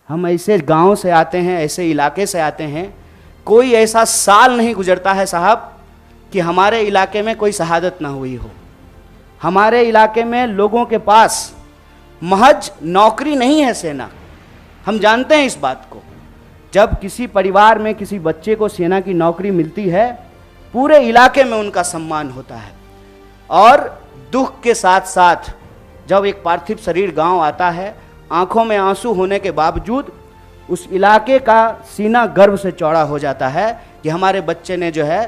हम ऐसे गांव से आते हैं, ऐसे इलाके से आते हैं, कोई ऐसा साल नहीं गुजरता है साहब कि हमारे इलाके में कोई शहादत ना हुई हो। हमारे इलाके में लोगों के पास महज नौकरी नहीं है सेना, हम जानते हैं इस बात को। जब किसी परिवार में किसी बच्चे को सेना की नौकरी मिलती है, पूरे इलाके में उनका सम्मान होता है। और दुख के साथ साथ जब एक पार्थिव शरीर गांव आता है, आंखों में आंसू होने के बावजूद उस इलाके का सीना गर्व से चौड़ा हो जाता है कि हमारे बच्चे ने जो है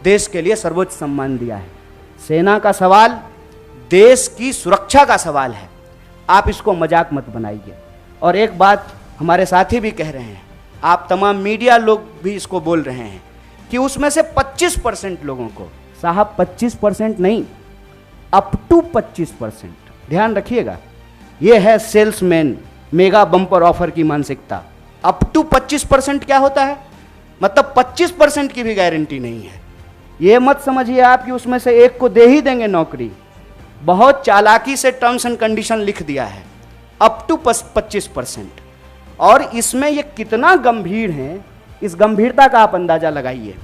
देश के लिए सर्वोच्च सम्मान दिया है। सेना का सवाल देश की सुरक्षा का सवाल है, आप इसको मजाक मत बनाइए। और एक बात हमारे साथी भी कह रहे हैं, आप तमाम मीडिया लोग भी इसको बोल रहे हैं कि उसमें से 25% लोगों को, साहब 25% नहीं, अप टू 25%, ध्यान रखिएगा, यह है सेल्समैन मेगा बम्पर ऑफर की मानसिकता। अप टू 25% क्या होता है? मतलब 25% की भी गारंटी नहीं है। यह मत समझिए आप कि उसमें से एक को दे ही देंगे नौकरी। बहुत चालाकी से टर्म्स एंड कंडीशन लिख दिया है, अप टू 25%। और इसमें ये कितना गंभीर है, इस गंभीरता का आप अंदाजा लगाइए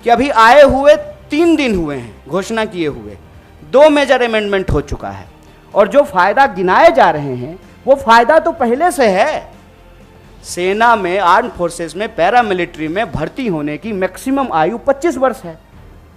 कि अभी आए हुए 3 दिन हुए हैं घोषणा किए हुए, 2 मेजर अमेंडमेंट हो चुका है। और जो फायदा गिनाए जा रहे हैं वो फायदा तो पहले से है। सेना में, आर्म फोर्सेस में, पैरामिलिट्री में भर्ती होने की मैक्सिमम आयु 25 वर्ष है।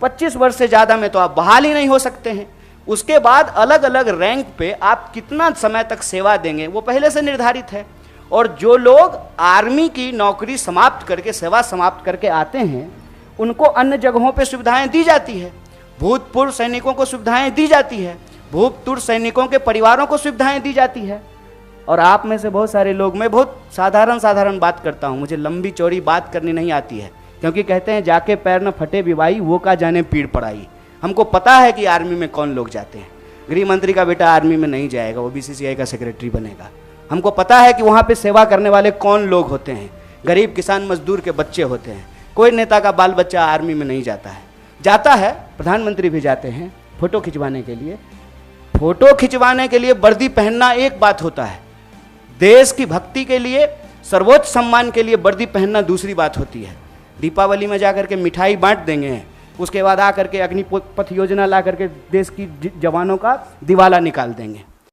25 वर्ष से ज़्यादा में तो आप बहाल ही नहीं हो सकते हैं। उसके बाद अलग अलग रैंक पे आप कितना समय तक सेवा देंगे वो पहले से निर्धारित है। और जो लोग आर्मी की नौकरी समाप्त करके, सेवा समाप्त करके आते हैं, उनको अन्य जगहों पे सुविधाएं दी जाती है। भूतपूर्व सैनिकों को सुविधाएं दी जाती है, भूतपूर्व सैनिकों के परिवारों को सुविधाएं दी जाती है। और आप में से बहुत सारे लोग, मैं बहुत साधारण बात करता हूँ, मुझे लंबी चौड़ी बात करनी नहीं आती है, क्योंकि कहते हैं जाके पैर न फटे बिवाई, वो का जाने पीड़ पड़ाई। हमको पता है कि आर्मी में कौन लोग जाते हैं। गृह मंत्री का बेटा आर्मी में नहीं जाएगा, वो BCCI का सेक्रेटरी बनेगा। हमको पता है कि वहाँ पे सेवा करने वाले कौन लोग होते हैं, गरीब किसान मजदूर के बच्चे होते हैं। कोई नेता का बाल बच्चा आर्मी में नहीं जाता है। जाता है, प्रधानमंत्री भी जाते हैं फोटो खिंचवाने के लिए। फोटो खिंचवाने के लिए वर्दी पहनना एक बात होता है, देश की भक्ति के लिए, सर्वोच्च सम्मान के लिए वर्दी पहनना दूसरी बात होती है। दीपावली में जाकर के मिठाई बांट देंगे, उसके बाद आकर के अग्निपथ योजना ला करके देश की जवानों का दिवाला निकाल देंगे।